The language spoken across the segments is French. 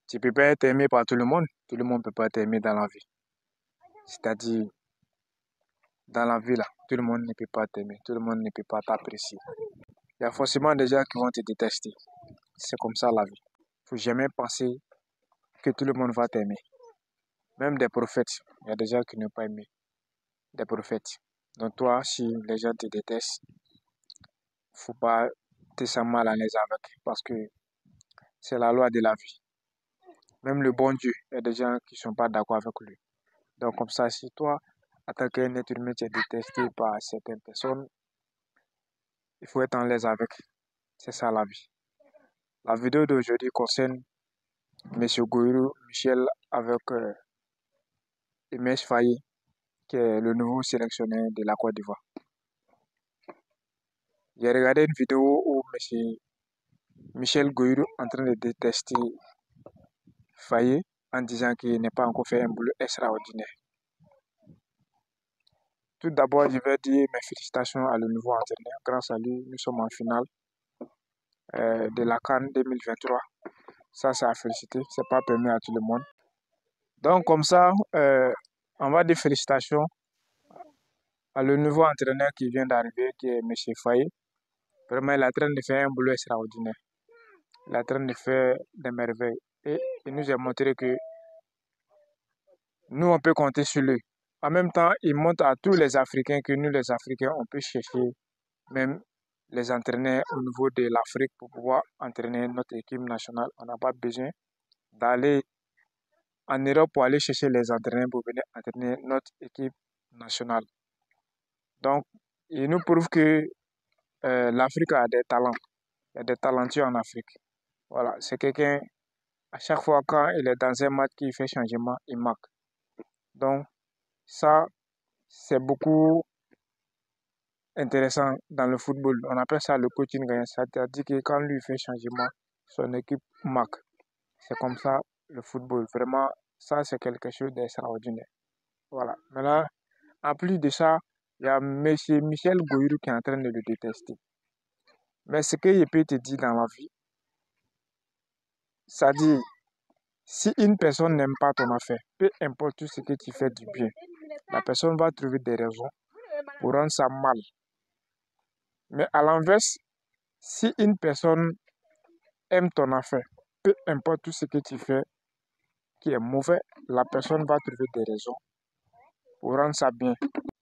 Tu ne peux pas être aimé par tout le monde ne peut pas t'aimer dans la vie. C'est-à-dire, dans la vie, là, tout le monde ne peut pas t'aimer, tout le monde ne peut pas t'apprécier. Il y a forcément des gens qui vont te détester. C'est comme ça la vie. Il ne faut jamais penser que tout le monde va t'aimer. Même des prophètes, il y a des gens qui n'ont pas aimé des prophètes. Donc toi, si les gens te détestent, faut pas te sentir mal à l'aise avec, parce que c'est la loi de la vie. Même le bon Dieu, il y a des gens qui sont pas d'accord avec lui. Donc comme ça, si toi, en tant qu'un être humain, tu es détesté par certaines personnes, il faut être en l'aise avec. C'est ça la vie. La vidéo d'aujourd'hui concerne M. Goïrou Michel avec Emes Faye, qui est le nouveau sélectionneur de la Côte d'Ivoire. J'ai regardé une vidéo où M. Michel Goïrou est en train de détester Faye en disant qu'il n'est pas encore fait un boulot extraordinaire. Tout d'abord, je vais dire mes félicitations à le nouveau entraîneur. Grâce à lui, nous sommes en finale de la CAN 2023. Ça, c'est à féliciter. C'est pas permis à tout le monde. Donc, comme ça, on va dire félicitations à le nouveau entraîneur qui vient d'arriver, qui est M. Faye. Vraiment, il est en train de faire un boulot extraordinaire. Il est en train de faire des merveilles. Et il nous a montré que nous, on peut compter sur lui. En même temps, il montre à tous les Africains que nous, les Africains, on peut chercher même les entraîneurs au niveau de l'Afrique pour pouvoir entraîner notre équipe nationale. On n'a pas besoin d'aller en Europe pour aller chercher les entraîneurs pour venir entraîner notre équipe nationale. Donc, il nous prouve que l'Afrique a des talents. Il y a des talentueux en Afrique. Voilà, c'est quelqu'un, à chaque fois quand il est dans un match qui fait changement, il marque. Donc, ça, c'est beaucoup intéressant dans le football. On appelle ça le coaching gagnant. C'est-à-dire que quand lui fait changement, son équipe marque. C'est comme ça le football. Vraiment, ça, c'est quelque chose d'extraordinaire. Voilà. Maintenant, en plus de ça, il y a M. Michel Goïrou qui est en train de le détester. Mais ce que je peux te dire dans la vie, ça dit, si une personne n'aime pas ton affaire, peu importe ce que tu fais du bien, la personne va trouver des raisons pour rendre ça mal. Mais à l'inverse, si une personne aime ton affaire, peu importe tout ce que tu fais qui est mauvais, la personne va trouver des raisons pour rendre ça bien.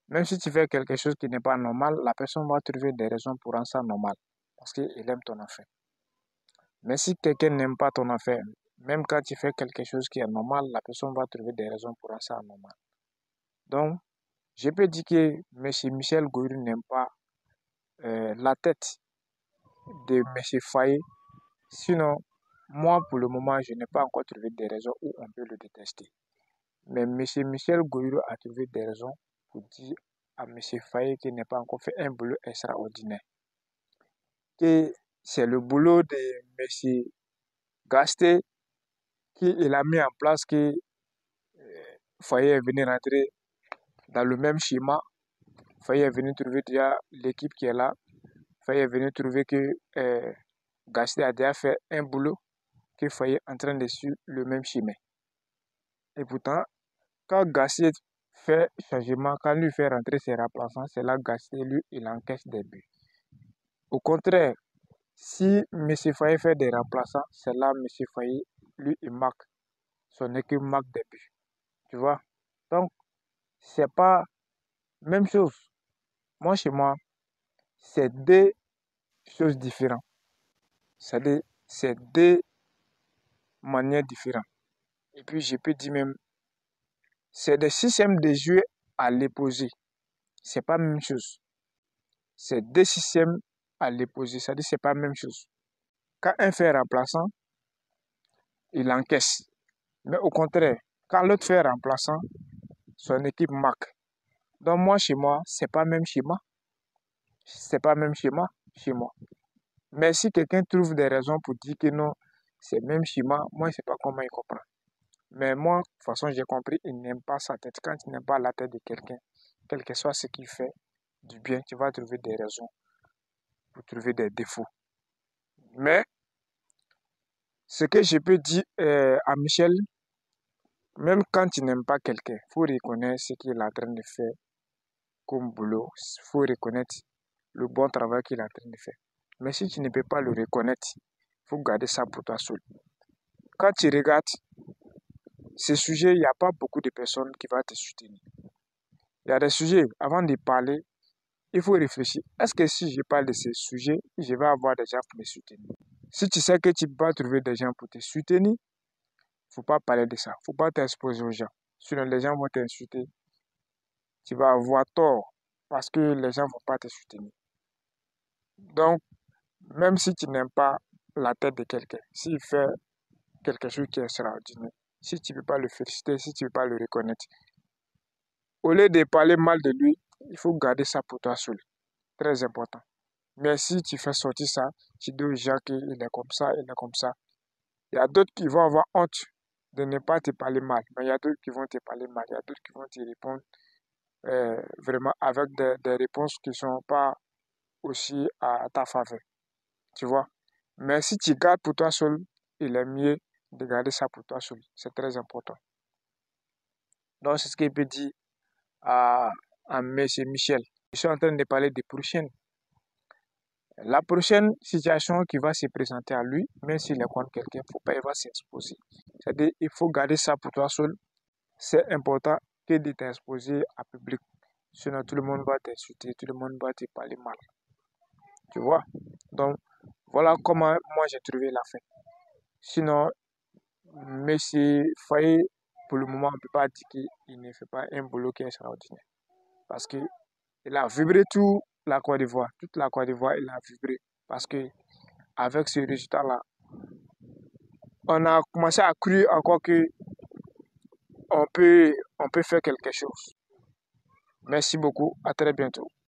Même si tu fais quelque chose qui n'est pas normal, la personne va trouver des raisons pour rendre ça normal. Parce qu'il aime ton affaire. Mais si quelqu'un n'aime pas ton affaire, même quand tu fais quelque chose qui est normal, la personne va trouver des raisons pour rendre ça normal. Donc, je peux dire que M. Michel Goïrou n'aime pas la tête de M. Faye. Sinon, moi, pour le moment, je n'ai pas encore trouvé des raisons où on peut le détester. Mais M. Michel Goïrou a trouvé des raisons pour dire à M. Faye qu'il n'a pas encore fait un boulot extraordinaire. Que c'est le boulot de M. Gasté qu'il a mis en place que Faye est venu rentrer dans le même schéma. Faye est venu trouver déjà l'équipe qui est là. Faye est venu trouver que Gasté a déjà fait un boulot que Faye est en train de suivre le même chemin. Et pourtant, quand Gasté fait changement, quand lui fait rentrer ses remplaçants, c'est là que Gasté, lui, il encaisse des buts. Au contraire, si M. Faye fait des remplaçants, c'est là M. Faye, lui, il marque. Son équipe marque des buts. Tu vois? Donc, c'est pas même chose. Moi, chez moi, c'est deux choses différentes. C'est-à-dire, c'est deux manières différentes. Et puis, je peux dire même, c'est des systèmes de jeu à l'opposé. C'est pas la même chose. C'est deux systèmes à l'opposé. C'est-à-dire, c'est pas la même chose. Quand un fait remplaçant, il encaisse. Mais au contraire, quand l'autre fait remplaçant, son équipe marque. Donc, moi, chez moi, c'est pas le même schéma. C'est pas le même schéma chez moi. Mais si quelqu'un trouve des raisons pour dire que non, c'est le même schéma, moi, je ne sais pas comment il comprend. Mais moi, de toute façon, j'ai compris, il n'aime pas sa tête. Quand tu n'aimes pas la tête de quelqu'un, quel que soit ce qu'il fait du bien, tu vas trouver des raisons pour trouver des défauts. Mais Ce que je peux dire à Michel, même quand tu n'aimes pas quelqu'un, il faut reconnaître ce qu'il est en train de faire comme boulot. Il faut reconnaître le bon travail qu'il est en train de faire. Mais si tu ne peux pas le reconnaître, il faut garder ça pour toi seul. Quand tu regardes ce sujet, il n'y a pas beaucoup de personnes qui vont te soutenir. Il y a des sujets, avant de parler, il faut réfléchir. Est-ce que si je parle de ces sujets, je vais avoir des gens pour me soutenir? Si tu sais que tu vas trouver des gens pour te soutenir, il ne faut pas parler de ça. Il ne faut pas t'exposer aux gens. Sinon, les gens vont t'insulter. Tu vas avoir tort parce que les gens ne vont pas te soutenir. Donc, même si tu n'aimes pas la tête de quelqu'un, s'il fait quelque chose qui est extraordinaire, si tu ne peux pas le féliciter, si tu ne peux pas le reconnaître, au lieu de parler mal de lui, il faut garder ça pour toi seul. Très important. Mais si tu fais sortir ça, tu dis aux gens qu'il est comme ça, il est comme ça. Il y a d'autres qui vont avoir honte de ne pas te parler mal. Mais il y a d'autres qui vont te parler mal. Il y a d'autres qui vont te répondre vraiment avec des réponses qui ne sont pas aussi à ta faveur. Tu vois. Mais si tu gardes pour toi seul, il est mieux de garder ça pour toi seul. C'est très important. Donc, c'est ce qu'il peut dire à M. Michel. Je suis en train de parler des prochaines. La prochaine situation qui va se présenter à lui, même s'il est contre quelqu'un, il ne faut pas, il va s'exposer. C'est-à-dire, il faut garder ça pour toi seul. C'est important que de t'exposer à public. Sinon, tout le monde va t'insulter, tout le monde va te parler mal. Tu vois? Donc, voilà comment moi j'ai trouvé la fin. Sinon, M. Faye, pour le moment, on ne peut pas dire qu'il ne fait pas un boulot qui est extraordinaire. Parce qu'il a vibré toute la Côte d'Ivoire. Toute la Côte d'Ivoire, il a vibré. Parce que avec ce résultat-là, on a commencé à croire encore que on peut faire quelque chose. Merci beaucoup. À très bientôt.